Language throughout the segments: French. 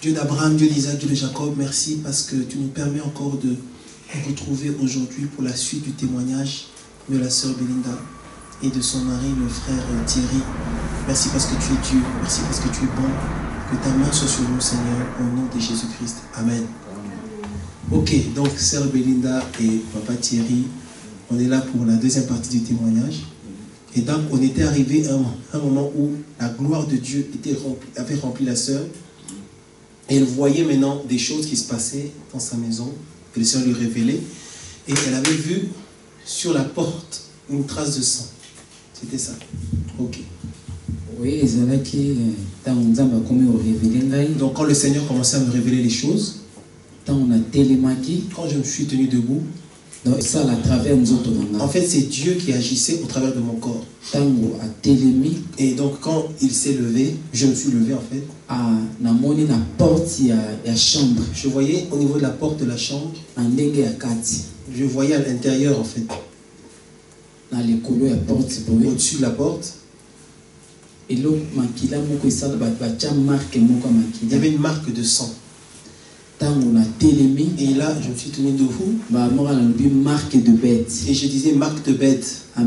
Dieu d'Abraham, Dieu d'Isaac, Dieu de Jacob, merci parce que tu nous permets encore de nous retrouver aujourd'hui pour la suite du témoignage de la sœur Belinda et de son mari, le frère Thierry. Merci parce que tu es Dieu, merci parce que tu es bon, que ta main soit sur nous, Seigneur, au nom de Jésus-Christ. Amen. Ok, donc sœur Belinda et papa Thierry, on est là pour la deuxième partie du témoignage. Et donc on était arrivé à un moment où la gloire de Dieu avait rempli la sœur. Et elle voyait maintenant des choses qui se passaient dans sa maison, que le Seigneur lui révélait. Et elle avait vu sur la porte une trace de sang. C'était ça. Ok. Oui, donc quand le Seigneur commençait à me révéler les choses, quand je me suis tenu debout, en fait c'est Dieu qui agissait au travers de mon corps. Et donc quand il s'est levé, je me suis levé en fait. Je voyais au niveau de la porte de la chambre, je voyais à l'intérieur en fait, au-dessus de la porte, il y avait une marque de sang. Et là, je me suis tenu debout. Et je disais marque de bête. Et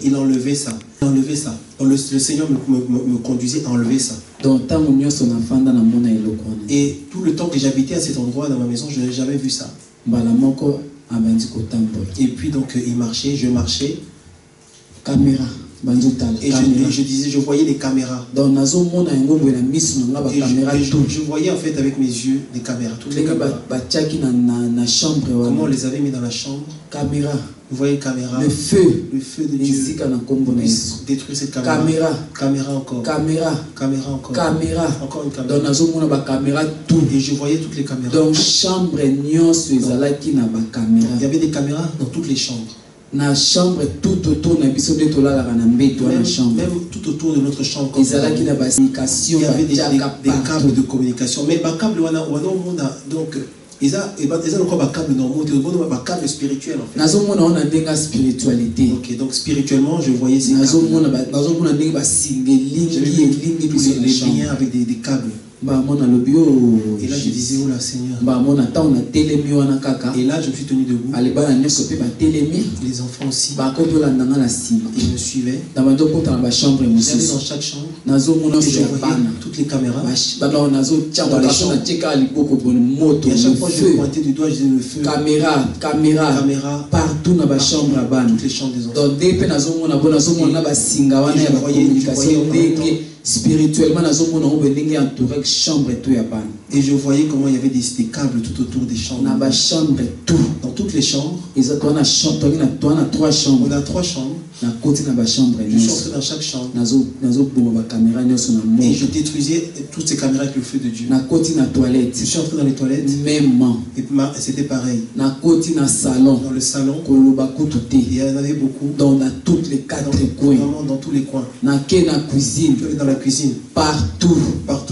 il enlevait ça. Donc le Seigneur me conduisait à enlever ça. Et tout le temps que j'habitais à cet endroit dans ma maison, je n'avais jamais vu ça. Et puis donc il marchait, je marchais. Et je disais, je voyais les caméras. Et je voyais en fait avec mes yeux les caméras. Toutes les caméras. Comment on les avait mis dans la chambre. Vous voyez les caméras. Le feu de Dieu. Détruire cette caméra. Caméra encore. Caméra encore. Encore une caméra. Et je voyais toutes les caméras. Il y avait des caméras dans toutes les chambres. Na chambre tout autour na biso de tola la mbeto na chambre, même tout autour de notre chambre, il y avait des câbles de communication, mais les câbles donc ils ont encore des câbles normaux, des câbles spirituels en fait. Ok, donc spirituellement je voyais ces câbles. Les liens avec des câbles. Et là je disais, oh là Seigneur. Et là je me suis tenu debout. Les enfants aussi. Ils me suivaient. J'allais dans chaque chambre. Et je voyais toutes les caméras. Dans les chambres. Et à chaque fois je pointais du doigt, je disais le feu. Caméra. Partout dans la chambre. Toutes les chambres des enfants. Et je voyais spirituellement, et je voyais comment il y avait des câbles tout autour des chambres. Dans toutes les chambres. On a 3 chambres. Je suis entré dans chaque chambre. Et je détruisais toutes ces caméras avec le feu de Dieu. Je suis entré dans les toilettes. Et c'était pareil. Dans le salon. Il y en avait beaucoup. Dans toutes les 4 coins. Vraiment dans tous les coins. Dans la cuisine. Partout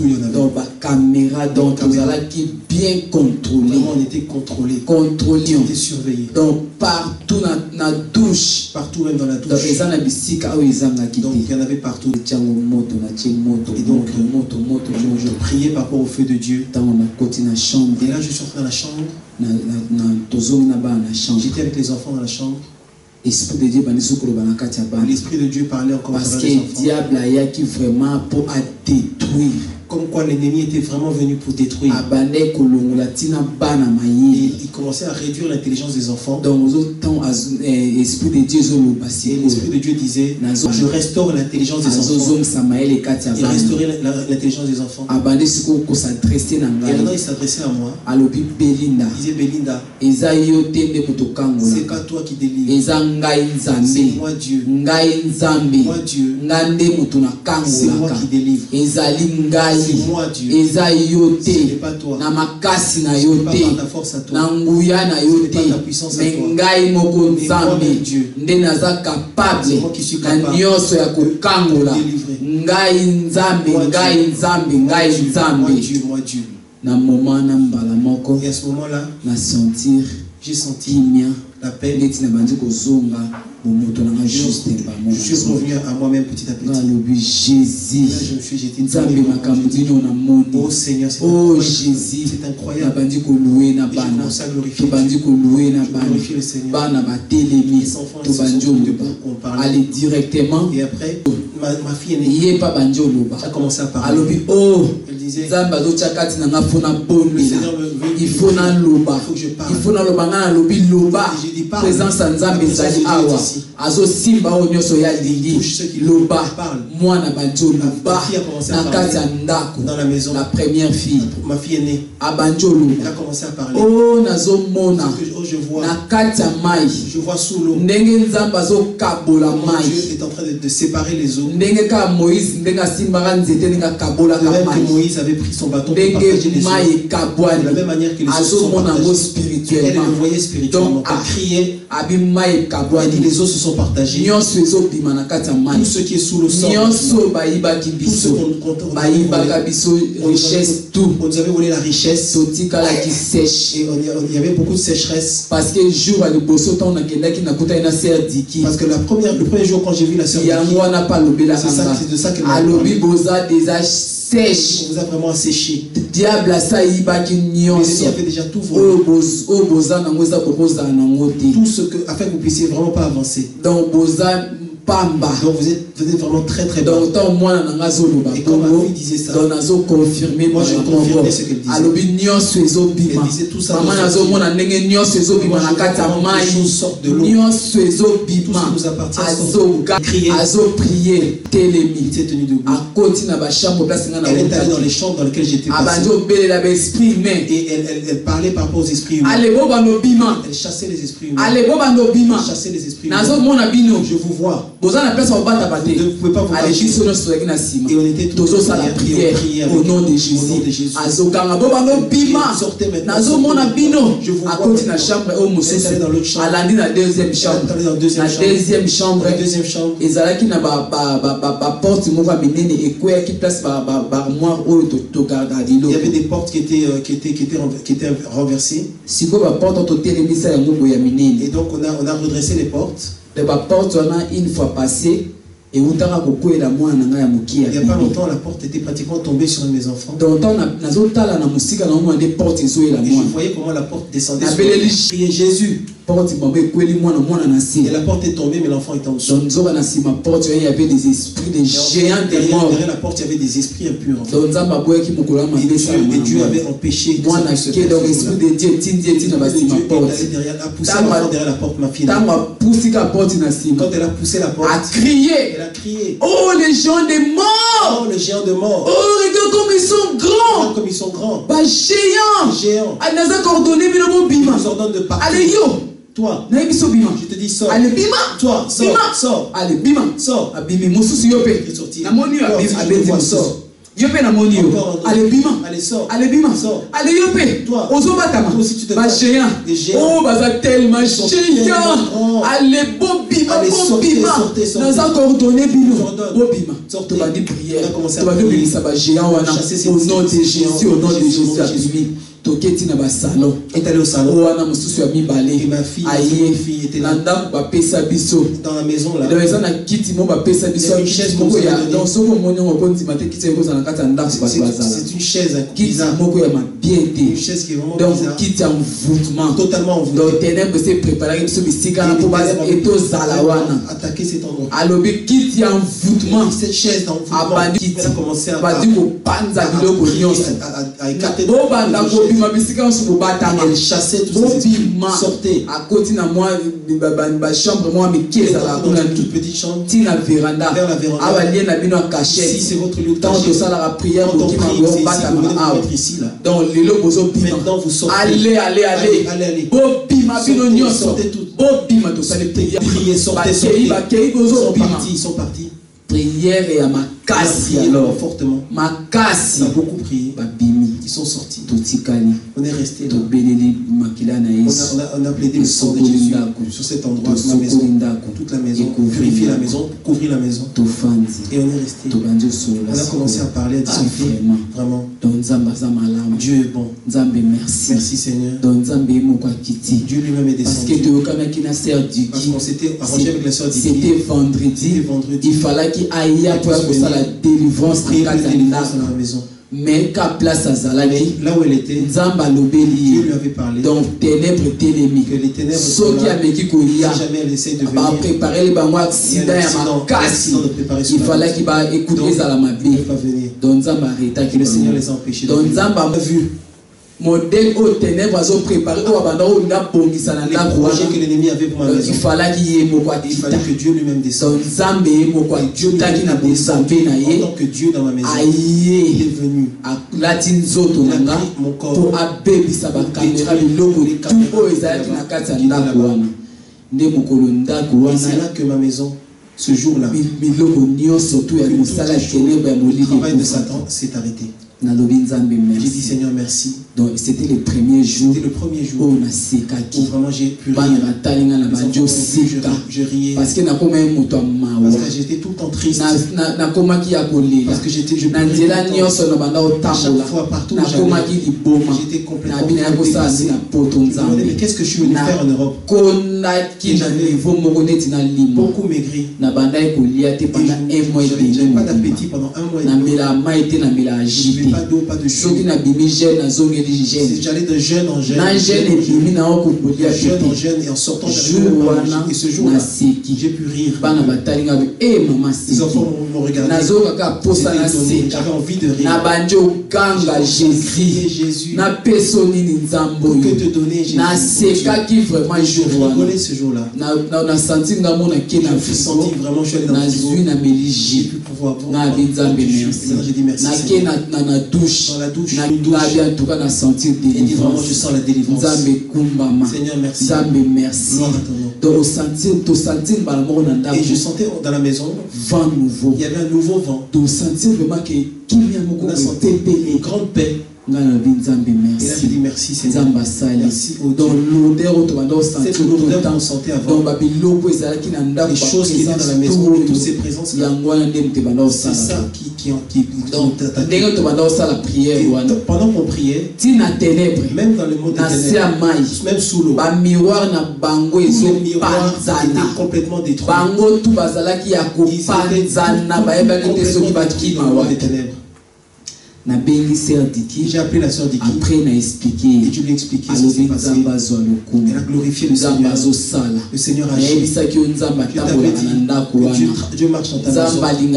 il y en avait. Dans la caméra, donc qui bien contrôlé. Vraiment, on était contrôlé. On était surveillé. Donc partout dans la douche. Partout même dans la douche. Donc il y en avait partout. Et donc je priais par rapport au feu de Dieu. Et là je suis entré dans la chambre. J'étais avec les enfants dans la chambre. L'Esprit de Dieu parlait encore. Parce que le diable a qui vraiment pour détruire. Comme quoi l'ennemi était vraiment venu pour détruire. Il commençait à réduire l'intelligence des enfants. Et l'Esprit de Dieu disait, je restaure l'intelligence des enfants. Il restaurait l'intelligence des enfants. Et maintenant il s'adressait à moi. Il disait, Belinda, c'est pas toi qui délivre. C'est moi Dieu. Moi Dieu. C'est moi qui délivre. C'est moi Dieu. Ce n'est pas toi. Ce n'est pas par ta force à toi. Ce n'est pas ta puissance à toi. Mais moi Dieu. C'est moi qui suis capable de délivrer. Moi Dieu. Et à ce moment-là, j'ai senti kimia la paix. neti na bandi kozonga bomoto nanga juste Je suis revenu à moi-même petit à petit. ngalobi Jésus J'étais nzambe makambo dino na moni oh Seigneur, c'est oh incroyable. Jésus C'est incroyable. nabandi kolouer na Et je bana commence à glorifier tobandi kolouer na Je glorifie le Seigneur. bana batelemi Les enfants, tobandi ils sont oloba debout, on parlait. aller directement Et après, ma fille est née. ye pa bandi oloba Elle a commencé à parler. alobi oh Elle disait, nzambe azotia kati na nga mpo na le bondela Seigneur me veut. il faut naloba Il faut que je parle. il faut naloba nga nalobi loba J'ai dit, parle. présence ya nzambe La présence ezali de Dieu awa est ici. azosimba oyo nyonso ya lingi touche ceux qui loba parlent. mwana bandi oloba La fille a commencé à na parler. kati ya ndako Dans la maison. la première fille Ma fille est née. abandi Elle a oloba commencé à parler. o nazomona Oh, je vois. na kati ya mai Je vois sous l'eau. ndenge nzambe azokabola mai Dieu est en train de séparer les eaux. ndenge kaka moïse ndenge asimbaka nzete ndenge De akabolaka même mai que Moïse avait pris son bâton pour partager ndenge les eaux. mai De ekabwani la même manière que les eaux se sont azomona yango partagées. Elle spirituellement le voyait spirituellement. donc Elle criait. abi mai Elle dit ekabwani les eaux se sont partagées. nyonso ezobima na kati ya mai Tout ce qui est sous l'eau sort. nyonso bayibaki Tout ce biso qu'on bayibaka biso richesse tout on nous avait volé la richesse. totikalaki sèche Et il y avait beaucoup de sécheresse. parce que jour ya liboso ntango nakendaki nakutaki na ser diki Parce que le premier jour quand j'ai vu la sœur yango Vicky, wana mpe alobelaka c'est de ça qu'elle m'a alobi parlé. boza déjà sèche On vous a vraiment asséché. diable asayibaki Mais nyonso il avait déjà tout volé. oyo boza nango eza bokozala nango te Tout ce que, afin que vous puissiez vraiment pas avancer. donc boza pamba Donc vous êtes vraiment très très bas. donc ntango mwana nanga azoloba Et quand ma bongo fille disait ça, donc nazoconfirme moi j'ai confirmé ce qu'elle disait. alobi nyonso ezobima Elle disait tout ça mama dans nazomona ndenge nyonso ezobima na kati ya mai nyonso ezobima azoga azoprie telemi Il s'est tenu debout. akoti na bachambre place nga na Elle est allée dans les chambres dans lesquelles j'étais passé. abandi obelela baesprit humain Et elle parlait par rapport aux esprits humains. alebo bandobima Elle chassait les esprits humains. alebo bandobima Elle chassait les esprits humains. nazomona bino Je vous vois. boza na place obata Vous ne pouvez pas vous ale cacher. biso nyonso tozalaki na nsima Et on était tous tozosala prière au nom de Jésus azokanga bo bandobima nazomona bino akoti na chambre oyo mosusu alandi na deuxième chambre na deuxième chambre ezalaki na baporte moko ya minene ekweyaki place baarmoire oyo tokardaka Il y biloko avait des portes qui étaient renversées. sikoyo baporte oyo totelemisa yango boye ya minene Et donc on a redressé les portes. de baporte wana une fois passé eutaka kokwela mwana na ngai ya mokie ya Il n'y a pas longtemps, la porte était pratiquement tombée sur un de mes enfants. donc ntango nazotala na mosika na omona nde porte ezoyela Et je mwana voyais comment la porte descendait sur Nabeleli. criait Jésus. porte bango ekweli mwana na Et se la porte est tombée, mais l'enfant était en dessous. donc nzoka na nsima porte oyo il y avait des esprits des géants des morts Derrière la porte, il y avait des esprits impurs. En fait. donc nzambe aboyaki mokolo ya mabe Et Dieu avait empêché que mwana ça puisse se ke donc faire. esprit de dieu etindi eti na basima Dieu porte est allé derrière, a poussé l'enfant derrière la porte, ma fille. ntango apusika porte na nsima Quand elle a poussé la porte, acrié elle a crié. oh les gens des morts Oh, le géant de mort. oh regarde comme ils sont grands Regarde comme ils sont grands. bagéant Géants. naza coordonné bino bobima Ils nous ordonnent de partir. ale yo Toi, nayebi so bima je te dis sors. ale bima Toi, sors. bima Sors. ale bima Sors. abimi mosusu yo mpe Il est sorti. namoni yo Toi, abimi si je te abeti vois, mosusu sors. yo mpe namoni yo Encore un autre. ale bima Allez, sors. ale bima Sors. ale yo mpe Toi. ozobatama Toi aussi, tu te bagéant Des géants. oh baza tellement sont géant tellement grands. ale bobima Allez, sortez, bobima sortez, sortez. naza coordonné bino J'ordonne. bobima Sortez. tobandi On prière a commencé à tobandi prier. obimisa bagéant wana Chasser ces au nom de géants. Jésus au nom de Jésus, au nom Jésus de Jésus. abimi toketi na basalon Est allé au salon. wana mosusu ya mibale Et ma fille, aye ma fille était là. na ndako bapesa biso Dans la maison là. donc eza na kiti mo bapesa biso Il y a une kiti chaise moko qu'on ya nous a donc soki omoni yango okondima te kiti ekozala na kati ya ndako bato bazala C'est une chaise kiti bizarre. moko ya mabie Une te chaise qui est vraiment donc bizarre. kiti ya mvoûtement Totalement donc envoûtée. ténèbre se préparaki biso bisika wana mpo etozala wana Attaquer cet endroit. alobi kiti ya mvoûtement Cette chaise d'envoûtement. abandi kiti Elle a commencé à badi kopanza biloko nyonso à écarter bobanda kobima bisika nyonso bobatama Elle chassait tous ces esprits. bobima Sortez. akoti na mwa bachambre mwa mike Elle est ezalaka entrée dans kuna une toute petite chambre. ntina veranda Vers la véranda. abalie na bino ya Si cachette c'est votre lieu de ntango cachette. tosalaka prière Quand on bokima prie, c'est ici, vous venez bobatamaka de awa mettre ici là. donc lelo bozobima Maintenant vous sortez. ale Allez. bobima bino Sortez, nyonso sortez toutes. bobima tosali prière Priez, sortez, bakei sortez. Ils sont bozobima partis, ils sont partis. prière ya Elle a makasi prié alors fortement. makasi Elle a beaucoup prié. babimi Ils sont sortis. On est resté là. On a plaidé le sang de Jésus sur cet endroit, sur la maison, toute la maison, purifier la maison, couvrir la maison. Et on est resté. On a commencé à parler, à discuter. Vraiment. Dieu est bon. Merci Seigneur. Dieu lui-même est descendu. Parce qu'on s'était arrangé avec la sœur Didi. C'était vendredi. Il fallait qu'il aille pour la délivrance dans la maison. Mais qu'à place à Zalaki, là où elle était, Dieu lui avait parlé. Donc ténèbres télémiques. Que les ténèbres sont là. Si jamais elle essaie de venir, préparer les accidents à casse. Il fallait qu'il va écouter ça la mabie. Donc Zamba arrêta que le Seigneur les a empêchés. Donc Zamba a vu. Modèle aux ténèbres ont préparé au abandon où il a bombé ça dans la projet que l'ennemi avait pour ma maison. Il fallait que Dieu lui-même descende. Dieu t'a dit na descendé na yé. En tant que Dieu dans ma maison. Il est venu. À latine zoto nanga pour abébi sa ba caméra biloko tout o ezali na kati ya ndako wana. Nde mokolo ndako wana. C'est là que ma maison ce jour-là. Biloko nyonso surtout ya mosala ténèbres ya molili. Le travail de Satan s'est arrêté. J'ai dit Seigneur merci. Donc c'était le premier jour. C'était le premier jour. Où vraiment j'ai pu rire. Je riais. Parce que j'étais tout le temps triste. Parce que j'étais à chaque fois partout où j'étais complètement. Mais qu'est-ce que je suis venu faire en Europe? Beaucoup maigri. J'avais pas d'appétit pendant un mois et demi. Pas d'eau, pas de jus. J'allais de jeûne en jeûne. Jeûne en jeûne et en sortant de et ce jour-là, j'ai pu rire. Les enfants m'ont regardé. J'avais envie de rire. Jésus. Pour que te donner Jésus. Je rigolais ce jour-là. Je me suis senti vraiment, je suis allé dans le frigo. J'ai pu pouvoir boire. J'ai dit merci Seigneur. Dans la douche, et dit vraiment je sens la délivrance. Seigneur merci. Et je sentais dans la maison vent nouveau. Il y avait un nouveau vent. On a senti une grande paix. Et là je dis merci Seigneur. Merci au Dieu. Cette lourdeur qu'on sentait avant. Les choses qui étaient dans la maison, toutes ces présences là. C'est ça qui pendant qu'on priait, même dans le monde des ténèbres, même sous l'eau, les miroirs étaient complètement détruits. Ils étaient complètement détruits dans le monde des ténèbres. J'ai appelé la sœur Diki. Après, elle a expliqué. Et tu lui as expliqué ce qui s'est passé. Elle a glorifié le Seigneur. Le Seigneur a agi. Dieu marche dans ta maison. Dieu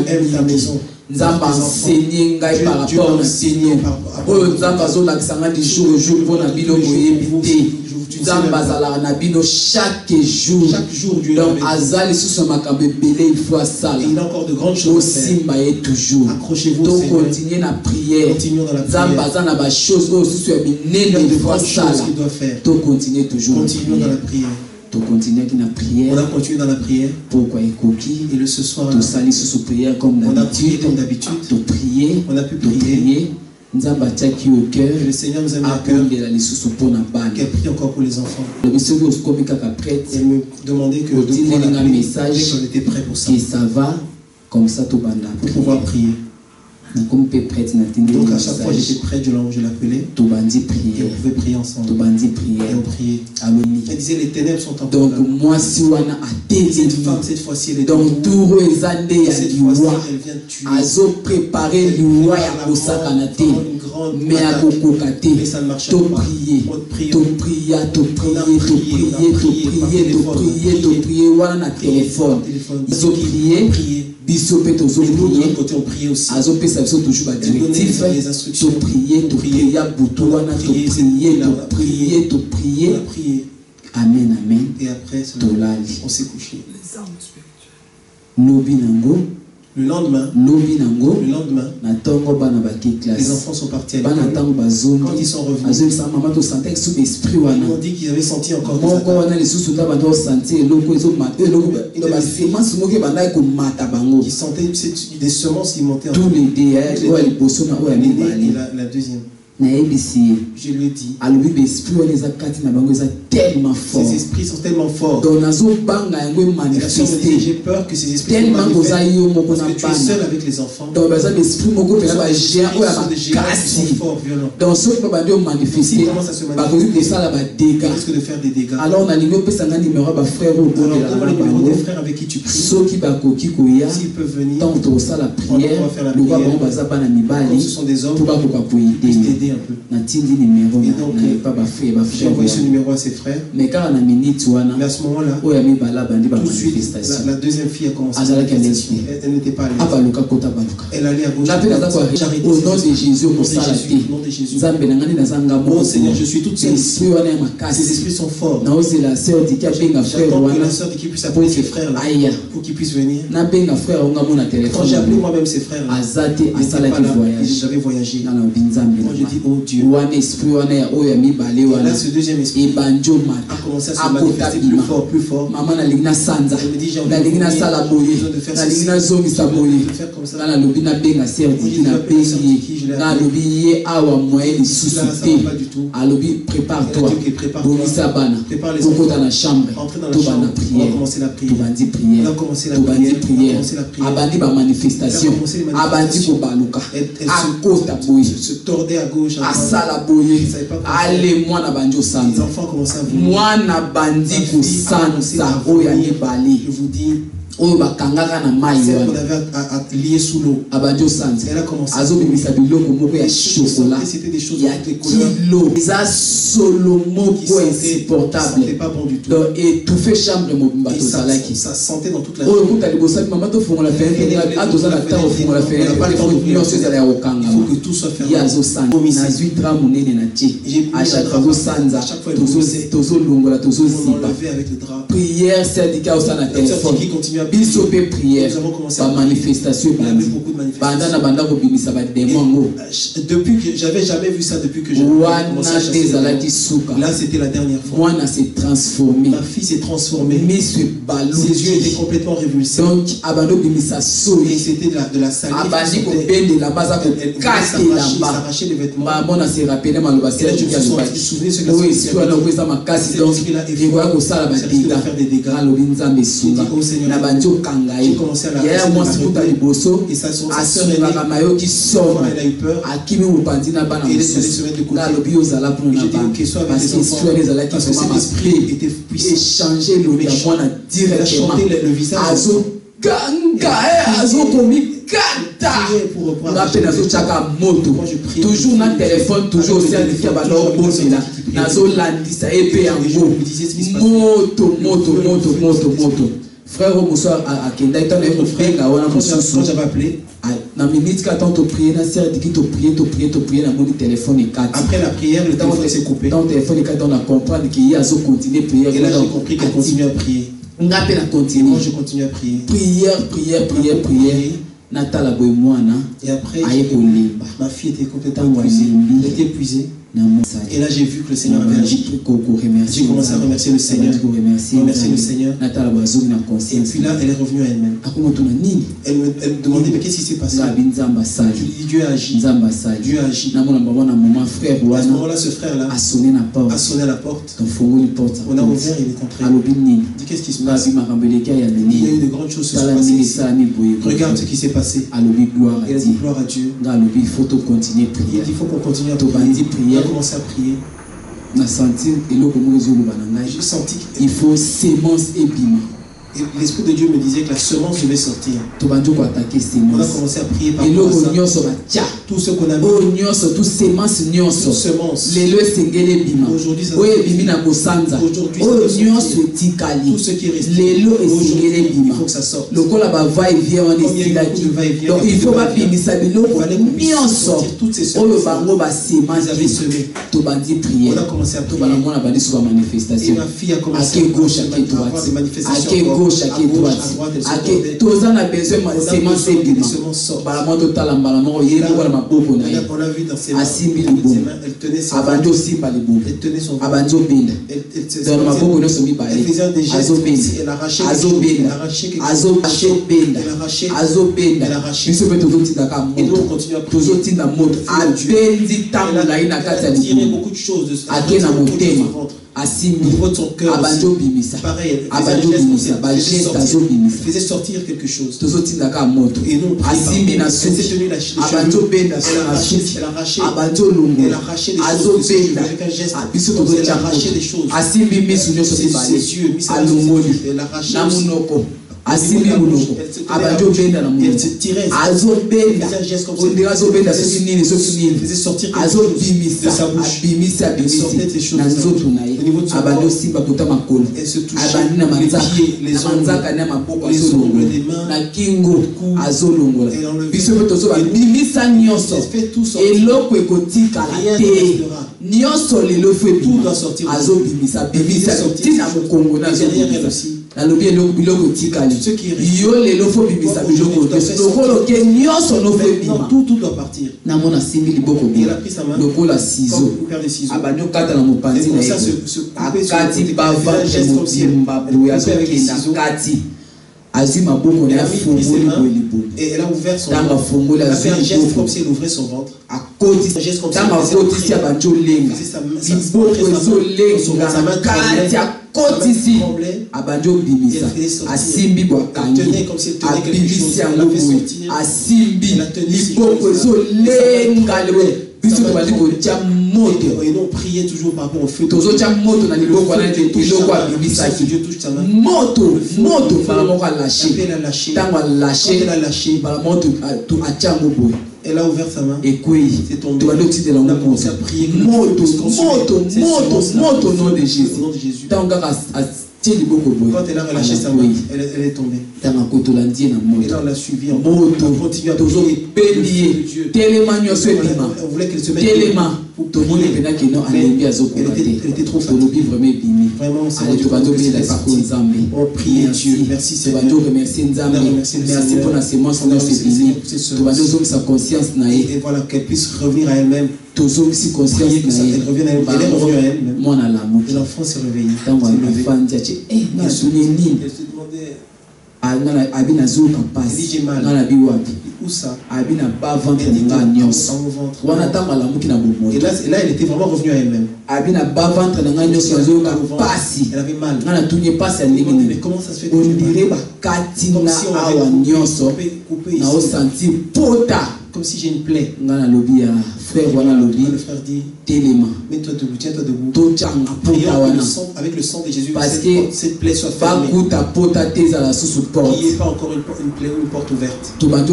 aime ta maison. Nzamba enseigné ngai par rapport à Seigneur. Oh Nzamba zola kisanga du jour au jour pour na bino boyebité. Nzamba zala na bino chaque jour. Dieu. Donc azali sous makambe belé il faut ça. Il a encore de grandes choses à faire. Simba est toujours. Accrochez-vous. Donc continuez la prière. Continuons dans la prière. Nzamba zana ba choses aussi sur minene il faut ça. Donc continuez toujours. Continuons dans la prière. On a continué dans la prière. Pourquoi et ce soir, on a prié comme d'habitude. On a pu prier. Et le Seigneur nous a mis à cœur qu'elle prie encore pour les enfants. Elle me demandait que de pouvoir la prier, qu'on était prêt pour ça. Et ça va comme ça tout pour pouvoir prier. Donc à chaque fois j'étais près, je l'appelais. Et on pouvait prier ensemble. Et on priait. Elle disait les ténèbres sont encore là. Donc moi si on a cette femme cette fois-ci elle est donc tout les années cette fois-ci elle vient tuer. Azo préparer l'oua ya kosakanate mais à kokokate to prier wana na téléphone ils ont prié Bisopé de l'autre côté on priait aussi. Azopé ça toujours ba directif les instructions. To prier ya butuana to prier. Amen. Et après on s'est couché. Les armes spirituelles. Nobinango Le lendemain, les enfants sont partis à l'école. Quand ils sont revenus, ils m'ont dit qu'ils avaient senti encore des attaques. Ils sentaient des semences qui montaient en eux. Et la deuxième, je lui ai dit, ces esprits sont tellement forts. J'ai peur que ces esprits soient manifestés parce que tu es seul avec les enfants. Donc ceux qui commencent à se manifester, ils risquent de faire des dégâts. Alors on a le numéro des frères avec qui tu pries. S'ils peuvent venir, on va faire la prière. Ce sont des hommes qui puissent t'aider un peu. Et donc, j'ai envoyé ce numéro à ses frères. Mais à ce moment-là, tout de suite, la deuxième fille a commencé à se manifester. Elle n'était pas à l'aise. Elle allait à gauche. Au nom de Jésus, oh Seigneur, je suis toute seule. Ces esprits sont forts. J'attends que la sœur qui puisse appeler ses frères là, pour qu'ils puissent venir. Quand j'ai appelé moi-même ses frères là, j'avais voyagé. Moi je dis, oh Dieu. Et là, ce deuxième esprit a commencé à se manifester plus fort. Elle me dit, j'ai envie de faire ceci, de faire comme ça. Prépare-toi. Prépare les enfants. Entrez dans la chambre. On va commencer la prière. On a commencé la prière. Manifestation. Elle se tordait à gauche. Allez, moi na banjo sanza. Les enfants commencent à venir. Moi na bandi ko sanza oyani bali. Je vous dis. Celle qu'on avait à lier sous l'eau. Elle a commencé à c'était des choses avec les couleurs. C'était pas bon du tout. Et tout fait chambre ça sentait dans toute la chambre. Il faut que tout soit fermé. À chaque fois, on l'enlevait avec le drap. Prière, syndicat au sein téléphone. Qui continue à prière. Nous avons commencé à manifestation. Il y avait beaucoup de manifestations. Depuis que j'avais jamais vu ça depuis que j'ai commencé à chasser. Là, c'était la dernière fois. Ma fille s'est transformée. Ses yeux étaient complètement révulsés. Donc, et c'était de la salive. Elle s'arrachait les vêtements. Et là, je me suis souvenu ce que ça faire des dégâts. J'ai dit, oh Seigneur, j'ai commencé à la et sa soeur elle a eu peur. Et elle allait se mettre de côté. J'ai dit, ok, soit avec les enfants. Parce que cet esprit était puissant. Échanger le méchant. Elle a chanté le visage. Toujours dans le téléphone, toujours aussi avec moto. Frère, quand j'avais appelé, après la prière, le téléphone s'est coupé. Et là, j'ai compris qu'elle continue à prier. Moi, je continue à prier. Prière. Et après, ma fille était complètement épuisée. Et là, j'ai vu que le Seigneur avait agi. J'ai commencé à remercier le Seigneur. Remercier le Seigneur. Et puis là, elle est revenue à elle-même. Elle me demandait, mais qu'est-ce qui s'est passé? Je lui dis, Dieu a agi. Dieu a agi. À ce moment-là, ce frère-là a sonné à la porte. On a ouvert, il est entré. Il dit, qu'est-ce qui se passe? Il y a eu de grandes choses qui se sont passées ici. Regarde ce qui s'est passé. Il a dit, gloire à Dieu. Il dit, il faut qu'on continue à prier. On a commencé à prier. J'ai senti qu'il faut sémence et bima. Et l'Esprit de Dieu me disait que la semence devait sortir. On a commencé à prier par rapport à ça. Tout ce qu'on a mis. Toute semence. Aujourd'hui, ça tout ce qui est resté. Aujourd'hui, il faut que ça sorte. Donc il faut pas toutes ces semences. Ils avaient semé. On a commencé à prier. Et ma fille a commencé à avoir des manifestations. gauche, à droite. À qui tous en a besoin de sémence et bima. Balamoto talambalamo, yéli wala maboko na ye. Asimbi libo. Abanjo simba libo. Abanjo benda. Dans maboko no somi ba. Azo benda. Azo benda. Azo benda. Azo benda. Biso pe toujours tinda ka moto. Toujours tinda moto. Abendi tamula ina kati ya libo. Akena motema. Asimbi, Abanjo bimisa, Abanjo bimisa, Bajesta Azo bimisa, faisait sortir quelque chose. Et non, Asimbi na souci, Abanjo benda, Abanjo lungo, Azo benda, Abiso tozo arracher des choses. Asimbi misu nyo sosi bale, Alungoli, Namunoko. Asimbi munoko, Abanjo benda na munoko, Azo benda, ondira Azo benda soki nini, Azo bimisa, abimisa, abimisa, Nazo tunaye. Abando simba kota makolo abandi na manzaka na maboko azolongola na kingo azolongola biso tozo ba bimisa nyonso eloko ekotika la te nyonso lelo fe azobimisa bimisa tina mokongo na azobimisa nalobi eloko biloko tikali yo lelo fo bimisa biloko lokolo ke nyonso no fe bima tout doit partir na mona simbi liboko bila lokola ciseau abandi okata na mopanzi na akati bava mobimba buya zokenda kati azwi maboko na fungoli boelibo et elle a ouvert son tanga fungoli a fait un geste comme si elle ouvrait son ventre akoti tanga akoti ya banjo lenga liboko ezolenga kati akotisi abanjo bimisa asimbi bwakangi abimisi yango boye asimbi liboko ezolenga lewe biso tobandi kotia moto et non prier toujours par rapport au feu tozotia moto na liboko wana eloko abibisaki moto bala moko alashe ntango alashe bala moto atia yango boye. Elle a ouvert sa main. Et puis, tu vas nous dire la moto, nom de Jésus. Quand elle a relâché sa main, elle est tombée. Et là, on l'a suivi en moto. On continue à prier. On voulait qu'elle se mette elle était trop fatiguée. Vraiment, on prie Dieu. Merci Seigneur. Merci pour la sémence. Et voilà, qu'elle puisse revenir à elle-même. Elle revienne à elle-même. Elle est revenue à elle-même. Et l'enfant s'est réveillé. Elle se demandait. Où ça? Et là, elle était vraiment revenue à elle-même. Elle avait mal. Mais comment ça se fait que tu comme si j'ai une plaie. Le frère dit, mets-toi debout, tiens-toi debout. Avec le sang de Jésus, parce que cette plaie soit fermée. Qu'il n'y ait pas encore une plaie ou une porte ouverte. Plaider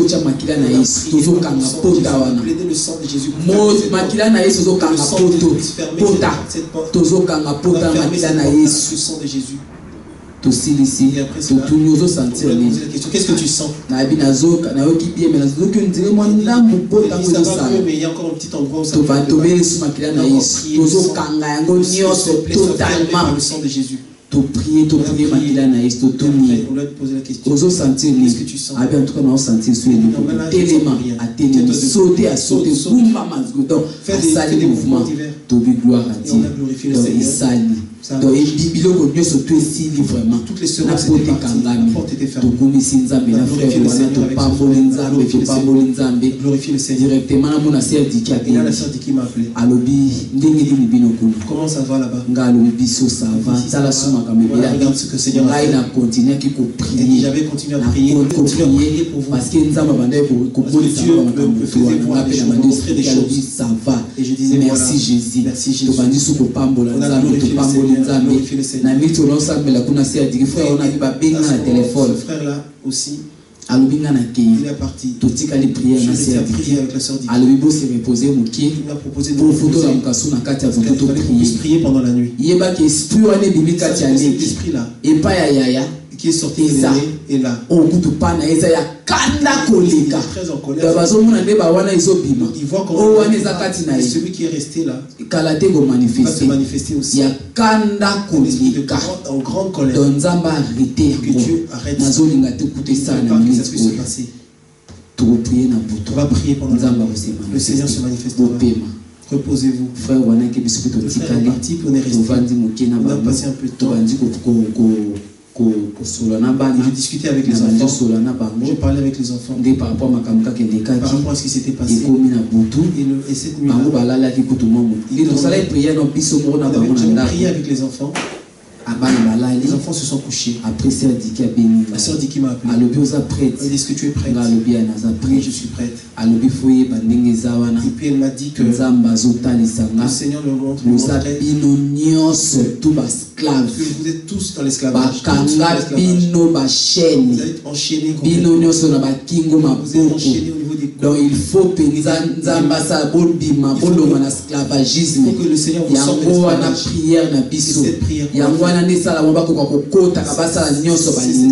le sang de Jésus. Le sang de Jésus. Et après cela, qu'est-ce que tu sens? Ça va mieux, mais il y a encore un petit endroit où ça va totalement le sang de Jésus. To prier makila na yesu to tourner ozo sentir qu'est-ce que tu sens? En tout cas on sentir sur le tellement à tellement sauter boum mazgoto faire des mouvements to bi gloire à Dieu donc il sali donc il biloko nyoso to esili vraiment toutes les semaines la porte était fermée to komisi nzambe na frère wana to pamboli nzambe glorifie le Seigneur directement na mona sœur Diki a la sœur Diki m'a appelé alobi ndenge ni bino ko comment ça va là-bas ngalo biso ça va tala suma regarde ce que le Seigneur a fait. J'avais continué à prier pour vous. Parce que Dieu me faisait voir des choses, montrer des choses. Ça va. Et je disais merci Jésus. Merci Jésus. On a glorifié le Seigneur. Ce frère là aussi. Il est parti. Je l'ai prié avec la sœur Diki. Il m'a proposé de prier pendant la nuit. Cet esprit là qui est sorti et là. très en colère. Il voit comment celui qui est resté là va se manifester aussi. En grande colère. Que Dieu arrête ça. Que ça puisse se passer. On va prier pendant le Seigneur se manifestera. Reposez-vous. Frère, on est parti, on est resté. On a passé un peu de temps. Je discutais avec les enfants. Je parlais avec les enfants par rapport à ce qui s'était passé. Et cette nuit-là, j'ai prié avec les enfants. Les enfants se sont couchés. Après, la sœur Diki m'a appelé. Elle dit, est-ce que tu es prête? Oui, je suis prête. Et puis elle m'a dit que le Seigneur me montrait que vous êtes tous dans l'esclavage. Vous êtes enchaînés complètement. Vous êtes enchaînés au niveau des corps. Donc il faut que le Seigneur vous sorte de l'esclavage. Cette prière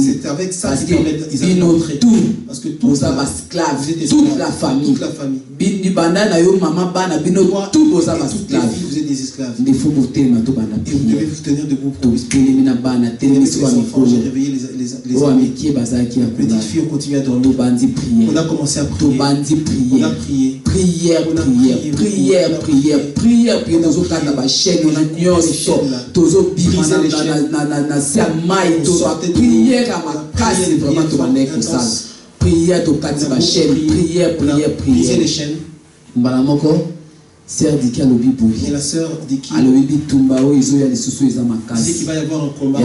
c'est avec ça qu'ils arrivent à entrer. Parce que toute la famille. Et toutes les filles, vous êtes des esclaves. Et vous devez vous tenir debout pour les enfants, j'ai réveillé les amis. Les petites filles ont continué à dormir. On a commencé à prier. On a prié. Prière. Briser les chaînes. Et la sœur Diki disait qu'il va y avoir un combat.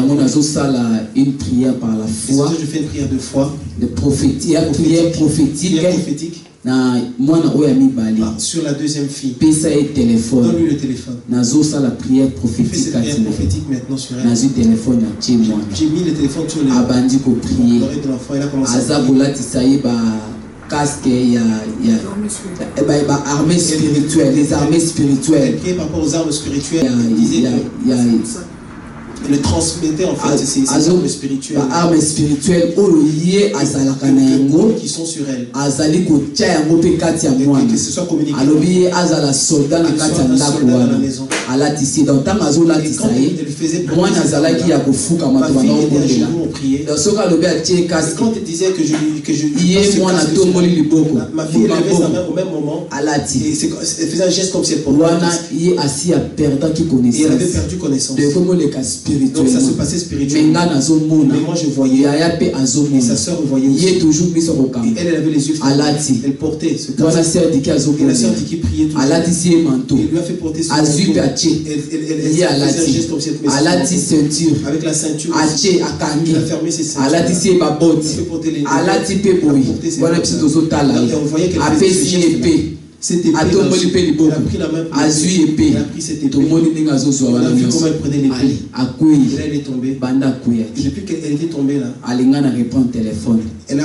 Une prière par la foi. Je fais une prière de foi. De prière prophétique. Sur la deuxième fille. Téléphone. Donne-lui le téléphone. La prière prophétique. Fais cette prière prophétique maintenant sur elle. J'ai mis le téléphone sur l'oreille de l'enfant. Il a commencé à prier. Casque, il y a armées spirituelles, les armées spirituelles. Par rapport aux armes spirituelles, il le transmettait en fait ces armes spirituelles. Armes spirituelles qui sont sur elle. Que ce soit communiqué. Soldat dans la maison. Quand il disait que je ma fille levait sa main au même moment, elle faisait un geste comme si elle portait. Et elle avait perdu connaissance. Donc ça se passait spirituellement. Mais moi je voyais. Et sa soeur voyait aussi. Et elle avait les yeux fermés. Elle portait ce casque. Et la sœur Diki priait tout. Il lui a fait porter ce manteau. Elle faisait un geste comme si elle mettait ceinture. Avec la ceinture aussi. Il a fermé ses ceintures. Il a fait porter les on voyait qu'elle faisait ce geste. Cette épée, elle a pris la main pour elle a pris cette épée. On a vu comment elle prenait l'épée. Et là elle est tombée. Et depuis qu'elle était tombée là,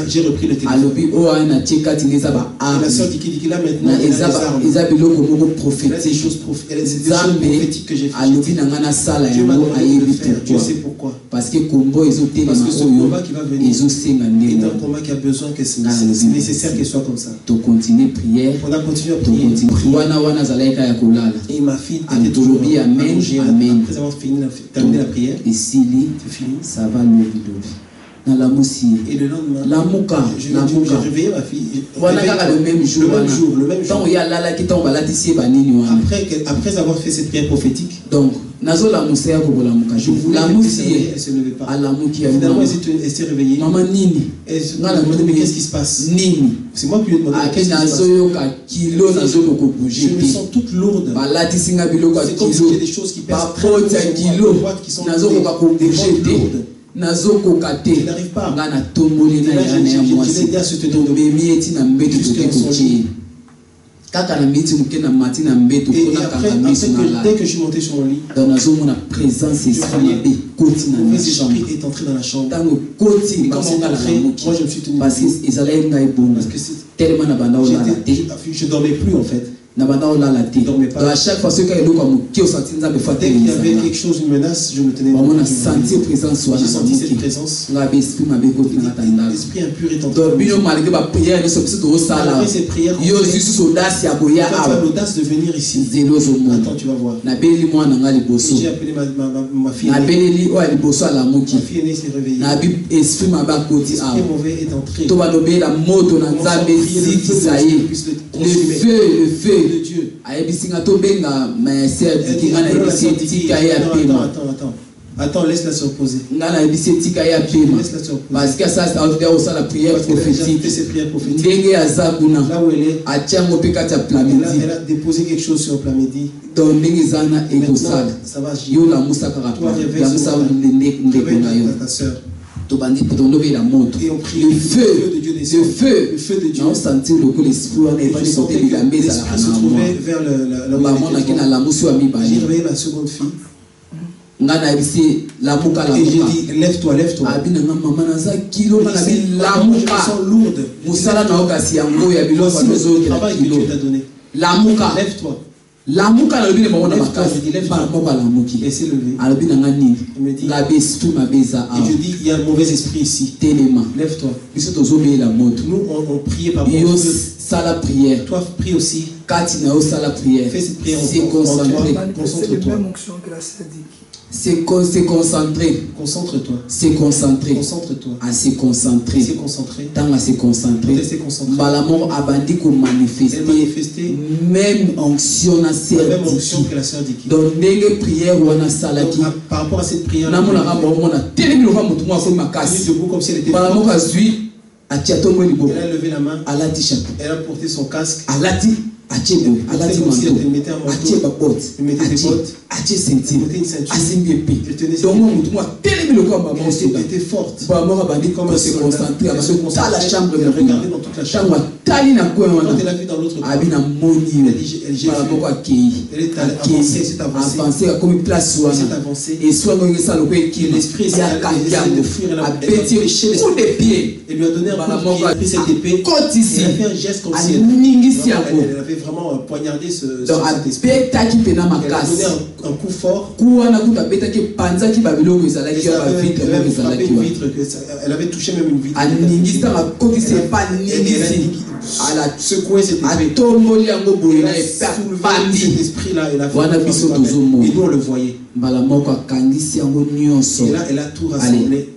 j'ai repris le téléphone. Et la soeur Diki là maintenant elle a des armes. Elle a des choses prophétiques que j'ai fait. Dieu m'a demandé de le faire. Je sais pourquoi. Parce que ce combat qui va venir est un combat qui a besoin que c'est nécessaire qu'elle soit comme ça. On a continué à prier. Et ma fille était toujours allongée après avoir terminé la prière. C'est fini. Ça va et le lendemain, j'ai réveillé ma fille. Le même jour. Après avoir fait cette prière prophétique, donc, je voulais elle se levait pas. Finalement, elle s'est réveillée. Maman Nini. Elle m'a demandé, mais qu'est-ce qui se passe? C'est moi qui lui ai demandé, qu'est-ce qui se passe? Je me sens toute lourde. C'est comme si c'était des choses qui pèsent très lourd sur moi, qui sont lourdes. Je n'arrive pas. J'ai aidé à se tenir debout. Et après, dès que je suis monté sur mon lit, le mauvais esprit est entré dans la chambre. Et quand c'est entré, moi je me suis tenu debout. Parce que je ne dormais plus en fait. Donc à chaque fois qu'il y avait quelque chose, une menace, je me tenais dans j'ai senti cette présence. L'esprit impur est entré. Malgré ces prières, tu as l'audace de venir ici. Attends, tu vas voir. J'ai appelé ma fille. Ma fille aînée s'est réveillée. L'esprit mauvais est entré. Le feu de Dieu. Attends, laisse-la se reposer. Parce que ça, c'est la prière prophétique. Là où elle est, elle a déposé quelque chose sur le plat midi. Ça va agir. Toi, réveille ta soeur. Et on prie le feu de Dieu descend. Le feu de Dieu. L'esprit se trouvait vers j'ai réveillé ma seconde fille. Et j'ai dit, lève-toi. Je me sens lourde. Voici le travail que Dieu t'a donné. Lève-toi. Et s'est levé. Il me dit, et je dis, il y a un mauvais esprit ici. Lève-toi. Nous, on priait par prière. Toi, prie aussi. Fais cette prière. Concentre-toi. C'est concentrer. Concentre-toi. C'est concentrer. Concentre-toi. À se concentrer. Se concentrer. Tant à se concentrer. Balamor abandi ko manifester. Même onction na sœur. Même onction que la sœur dit. Donc des prières ou na salaki. Par rapport à cette prière. Na mona ka bon mona. Télé lo fa mutu mo ko makasi. Debout comme si elle était. Balamor a zui a tiato mo libo. Elle a levé la main. Elle a dit chapeau. Elle a porté son casque. Elle a dit Achebo, alati manteau, acheba botte, ceinture, donc était forte. Comment se concentrer, dans la chambre de regarder dans toute la chambre. Quand elle a vu dans l'autre elle est avancée comme place et soit l'esprit et lui a donné un coup de pied, cette épée, elle a fait un geste comme si elle avait vraiment poignardé ce esprit. Elle a donné un coup fort. Elle avait touché même une vitre. Elle a secoué cette épée. Elle a soulevé cet esprit-là et l'a fait. Et nous on le voyait. Et là, elle a tout rassemblé.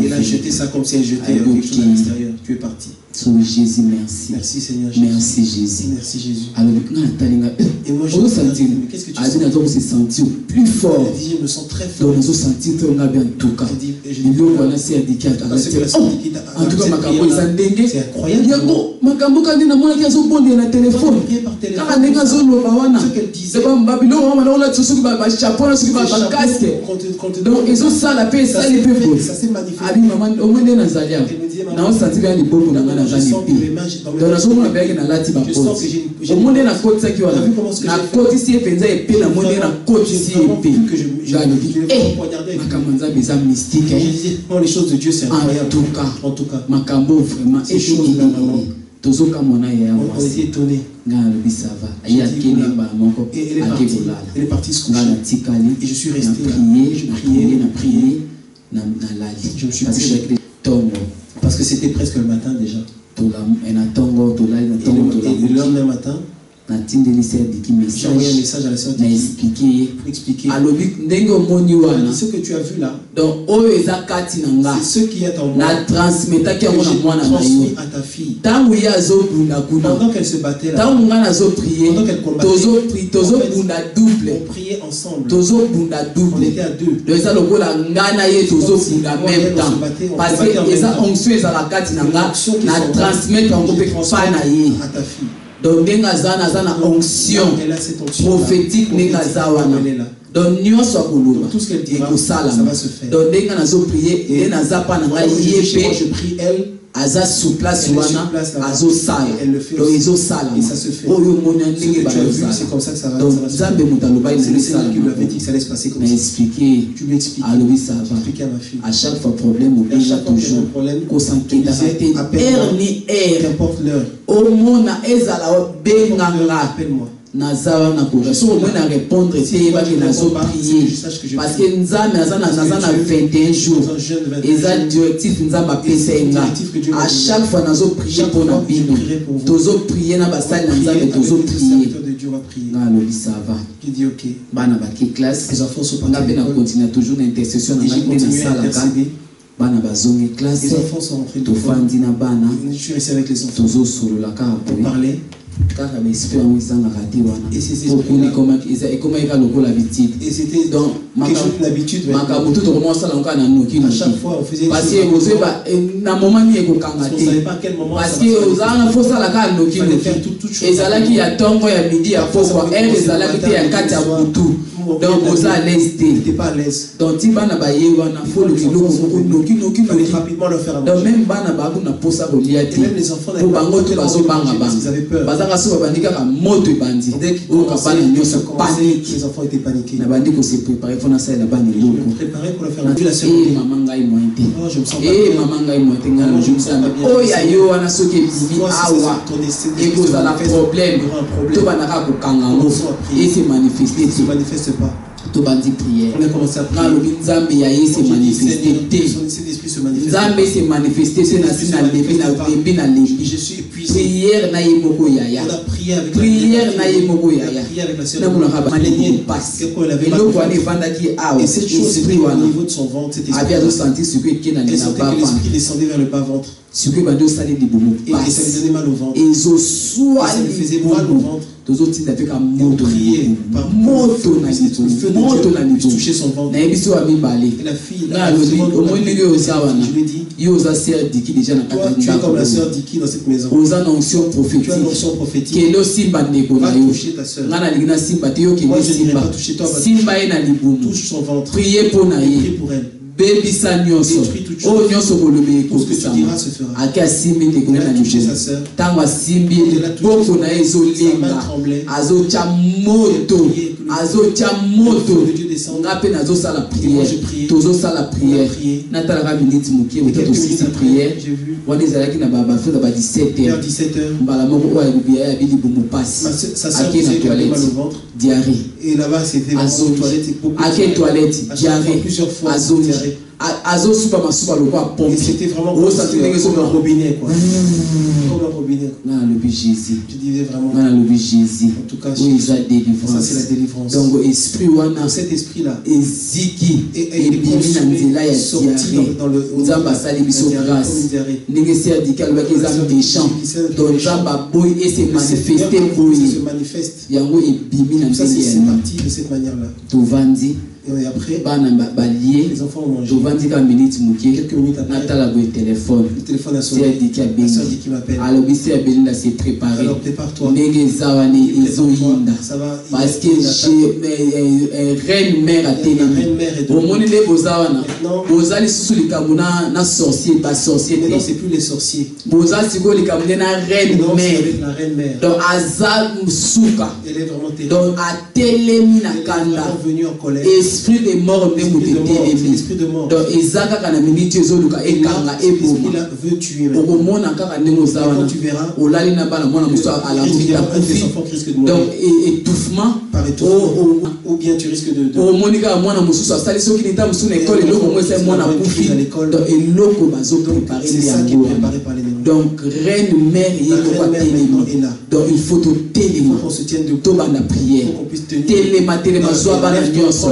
Elle a jeté ça comme si elle jetait quelque chose à l'extérieur. Tu es parti. Jésus, merci. Merci Seigneur. Merci Jésus. Merci Jésus. Alors, et moi, je me sentis plus fort. Elle dit, je me sens très fort. Donc, je me sens bien en tout cas. C'est incroyable. Donc, ils ont ça la paix, ça les peut. Ça s'est magnifié. Les choses de Dieu, c'est incroyable. En tout cas, ces choses-là, on était étonnés. Et elle est partie se coucher. Et je suis resté là. Je priais. Je me suis couché. Parce que c'était presque le matin déjà. Et le lendemain matin, j'ai envoyé un message à la sœur pour expliquer. Ce que tu as vu là, c'est ce qui est en moi que j'ai transmis à ta fille. Pendant qu'elle se battait là, pendant qu'elle combattait, on priait ensemble. On était à deux. Parce que les onctions à ta fille. Donc, onction prophétique, Donc tout ce qu'elle dira, ça va se faire. Donc dès qu'on a prié, et moi je prie elle. Aza sous place wana azo sala elle le fait donc ils ont sala et ça se fait. C'est comme ça que ça va se faire. C'est le Seigneur qui lui avait dit que ça allait se passer comme ça. Tu lui expliques. Alors oui, ça va. Expliquer à ma fille. À chaque fois problème ou bien toujours qu'on s'inquiète qu'importe l'heure. Au monde ezala benganga appelle-moi. Nazawa na ko so moi na répondre c'est pas que nazo prier parce que nzambe na 21 jours eza directif nzambe pesenga à chaque fois nazo prier pour na bino tozo prier na basali na nzambe tozo prier na le ça va qui dit OK bana ba ki classe les enfants sont pas na continuer toujours l'intercession na sala ka bana bazongi classe les enfants sont rentrés to fandi na bana je suis resté avec les enfants tozo solo la ka parler et c'était donc quelque chose d'habitude à chaque fois on faisait parce que na moment ni ko kanga te parce que ozana fosa la ka no kino ezala ki ya tongo ya midi ya poko ezala ki ya kati ya butu donc oza à l'aise t'es pas à l'aise donc ti bana ba ye wana fo le kilo noki rapidement leur faire donc même bana ba kuna posa ko lia ti même les enfants pour bango to bazo banga banga bazanga so bandika ka moto bandi o ka bana nyoso panique les enfants étaient paniqués na bandi ko se préparer fona ça la bani loko préparer pour leur faire la cérémonie maman ngai mointé je me sens pas maman ngai mointé ngalo je me sens bien oh ya yo wana soki bibi awa et vous a la problème to banaka ko kanga mo et se manifeste pas to bandi prière on a commencé à prier nzambe ya ye se manifester c'est na sina lebi na lebi je suis épuisé prière na ye moko yaya on a prié avec prière na ye moko yaya avec la sœur na mona ba malenye passe et le quoi ne vandaki awa et cette chose est au niveau de son ventre c'était avait senti ce que qui na bas l'esprit descendait vers le bas ventre ce que bando sali de bomo et ça lui donnait mal au ventre et zo soit ça lui faisait mal au ventre tozo tinda pe ka moto na libo toucher son ventre na ebiso wa mibale et la fille na lobi omoniki ozawana je lui dis yo oza sœur Diki déjà na toi tu es comme la sœur Diki dans cette maison oza na onction prophétique tu as l'onction prophétique kelo simba ndeko na yo nga na ligina simba te yo kende simba ye na libumu touche son ventre prier pour na ye bebisa nyonso oyo nyonso kolobi ekokisama ake asimbi ndeko na libumu ntango asimbi boko na ye ezolenga azotya moto nga mpe nazosala priere tozosala priere natalaka miniti mokie ote tosisi priere wana ezalaki na bafeza ba 17h mbala moko oyo ayebiya ya bilibumu pasi ake na toilette diarrhée ake toilette diarrhée azongi azosuba masuba lokwa pompe c'était vraiment comme un robinet quoi comme un robinet na lobi Jésus tu disais vraiment na lobi Jésus en tout cas oui ça délivrance ça c'est la délivrance donc esprit wana cet esprit là eziki et bimina nzela ya diarrhée nzamba sali biso grâce ndenge se radical ba keza méchant donc nzamba boy et se manifester boy yango e bimina ça c'est parti de cette manière là tovandi et après les enfants ont mangé quelques minutes après le téléphone a sonné la sœur dit qui m'appelle alors prépare-toi ça va parce que reine mère a tenu au monde les bozawana bozali sous les kamuna na sorcier ba sorcier non c'est plus les sorciers bozali siko les kamuna na reine mère donc azal musuka elle est vraiment terrible donc a telemi na kanda venu en colère esprit de mort ne l'esprit de mort donc ezaka kana minute ezoluka ekanga eboma veut tuer okomona kaka ndenge ozawana tu verras olali na bana mwana muso alambrita donc étouffement ou bien tu risques de omonika mwana mususu asali soki nita musu na école eloko mwesa mwana kufi donc eloko bazo préparer yango donc reine mère yeko telema donc il faut to telema to bana prière telema zo bana nyonso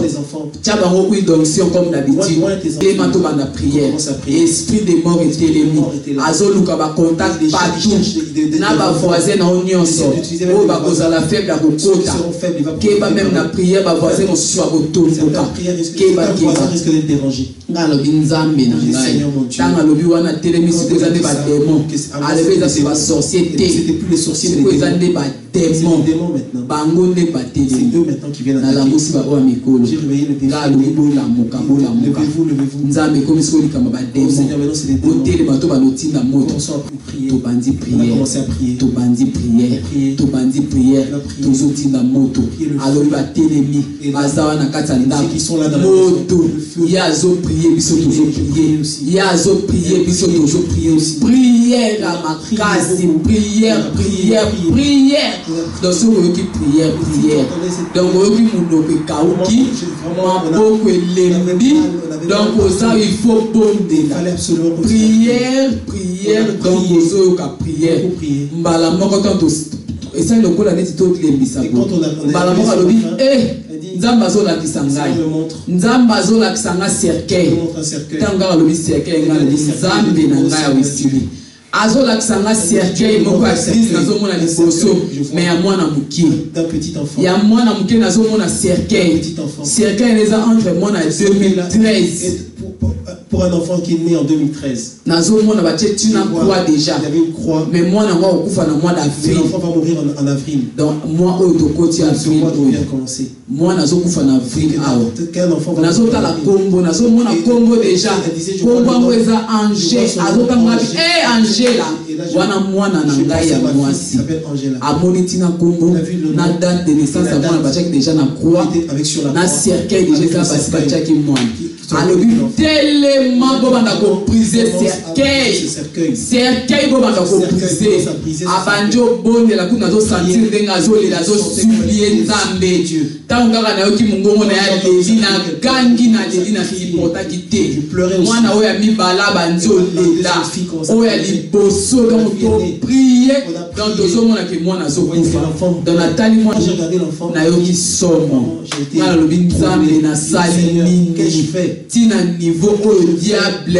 Tchabango oui d'onction comme d'habitude. Téléma to bana prière. Esprit de mort et télémi. Azoluka ba contact partout. Na ba voisin na onyonso. O ba koza la faible à kokota. Keba même na prière ba voisin mo so abotomboka. Keba risque d'être dérangé. Ngalo binzambe na ngai. Tanga lobi wana télémi si kozande ba démon. Alebe za ba sorcier. C'était plus les sorciers kozande ba démons maintenant. Bango ne bateli. C'est eux maintenant qui viennent attaquer. Na la musiba o mikolo. J'ai réveillé le démon. Levez-vous. Nzambe comme ce qu'on ba démon. Seigneur, maintenant c'est des démons. Côté les bateaux banotinda moto. On a bandi prière. On a commencé à prier. To bandi prière. To bandi prière. Tozotinda moto. Alors il va télémi. Bazawa na katanda. Ceux qui sont là dans la moto. Yazo prier biso tozo prier. Yazo prier biso tozo prier aussi. Prière à ma case. Prière. Donc ce qui prière. Donc on qui munope kauki. Maboko elembi. Donc ça il faut bonder. Prière. Donc ozo ka prière. Mbala moko tanto. Et ça le kola neti to klembisa. Mbala moko alobi Nzamba zo la kisangai. Nzamba zo la kisanga cercueil. Tanga alobi cercueil ngalo Nzambe na ngai wisili. Azo la kisanga cercueil moko accepte nazo mona liboso mais ya mwana muki. D'un petit enfant. Ya mwana muki nazo mona cercueil. Cercueil les a entre mona 2013. Pour un enfant qui est né en 2013. Nazo mona ba tuna croix déjà. Il y avait une croix. Mais mwana ngwa okufa na mois d'avril. L'enfant va mourir en avril. Donc moi au tokoti avril vient commencer. Moi nazo kufa na avril awo. Quel enfant va nazo ta la combo nazo mona combo déjà. Combo ngweza Angers azo tanga Angela. Wana mwana na ngai ya mwasi. Amoni tina combo na date de naissance ya mwana bachaki déjà na croix. Na cercueil déjà ça bachaki mwana. Alors tellement bon banda ko briser cercueil bon banda ko briser abanjo bonde la kuna zo sentir denga zo le la zo supplier Nzambe tant kaka na yoki mungongo na ya leli na gangi na leli na hipota kite mwana oya mibala banzo lela oya liboso donc to prier donc tozo mona ke mwana zo kufa dans la tali mwana na yoki somo na lobi Nzambe na sali mingi tina niveau au diable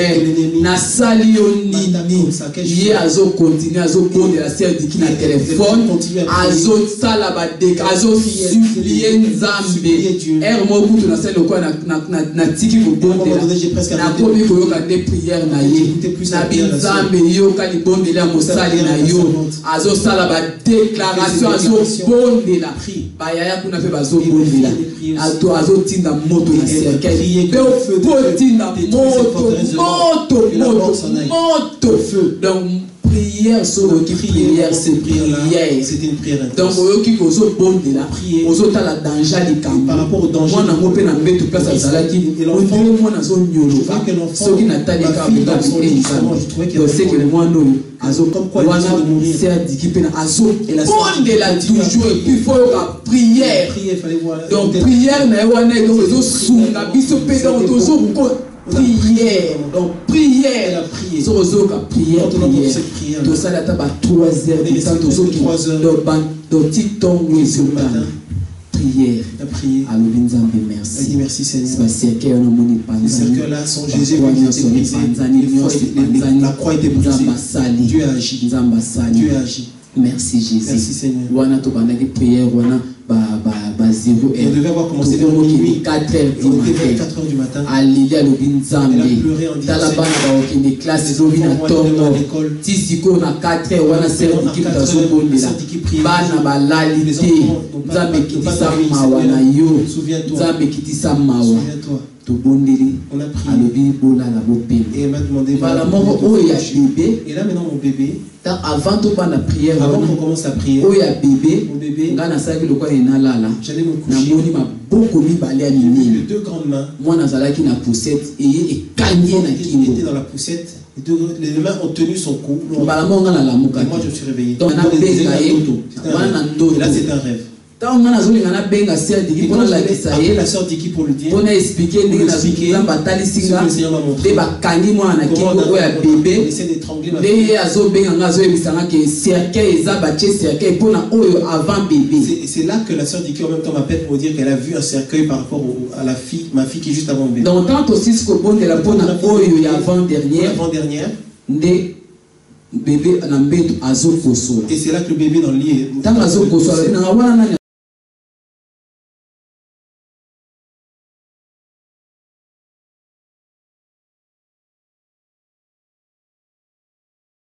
na sali yo nini ye azo continuer azo bonde la sœur diki na téléphone azo sala ba dek azo supplier Nzambe mo kutu na sala ko na tiki ko bonde na komi ko yoka de prière na ye na Nzambe yo ka li bonde la mosali na yo azo sala ba déclaration azo bonde la ba yaya kuna fe bazo bonde la azo tinda moto na cercueil tinda moto feu. Donc prière sur le prière c'est prière. C'était une prière. Donc qui ozo bonde la ozo ta la danger di kam. Par rapport au danger. Moi na mope na mbeto place azala ki on dit moi na zo nyolo. Ce qui n'a pas de cas je sais que le moi non azo comme quoi il de mourir. C'est d'équiper na azo bonde la toujours et puis faut la prière. Donc prière na wana donc ozo sunga biso pe donc ozo prière. Donc prière. Sur prière. Tout ça là t'as 3 heures. Donc titon oui sur prière. Alors Nzambe merci. Merci Seigneur. Parce que on a moni panzani. Ces cercueils là sont Jésus la croix était brisée. Dieu a agi. Dieu a agi. Merci Jésus. Merci Seigneur. Wana to bandaki prière wana ba 0 on devait avoir commencé vers minuit 4 heures du matin. Alléluia le Nzambe. Tala bana ba okende classe zobi na tongo. Tisiko na 4 heures wana sert d'équipe ta zo bondela. Bana ba lalité. Nzambe kitisa mawa na yo. Nzambe kitisa mawa. On a prié. Et il m'a demandé. Et là maintenant mon bébé. Avant de la prière, avant qu'on commence la prière, mon bébé, j'allais me coucher. Beaucoup de 2 grandes mains. Moi, nazalaki na poussette et il était dans la poussette. Les mains ont tenu son cou. Et moi je me suis réveillé. Donc, et là c'est un rêve. Appelle la sœur Diki pour lui dire. On a expliqué le Seigneur m'a montré. C'est là que la sœur Diki en même temps m'appelle pour dire qu'elle a vu un cercueil par rapport à la fille, ma fille qui est juste avant le bébé. Donc tant aussi ce que bon de la bonne avant-dernière. Bébé na mbeto azo koso. Et c'est là que le bébé dans le lit.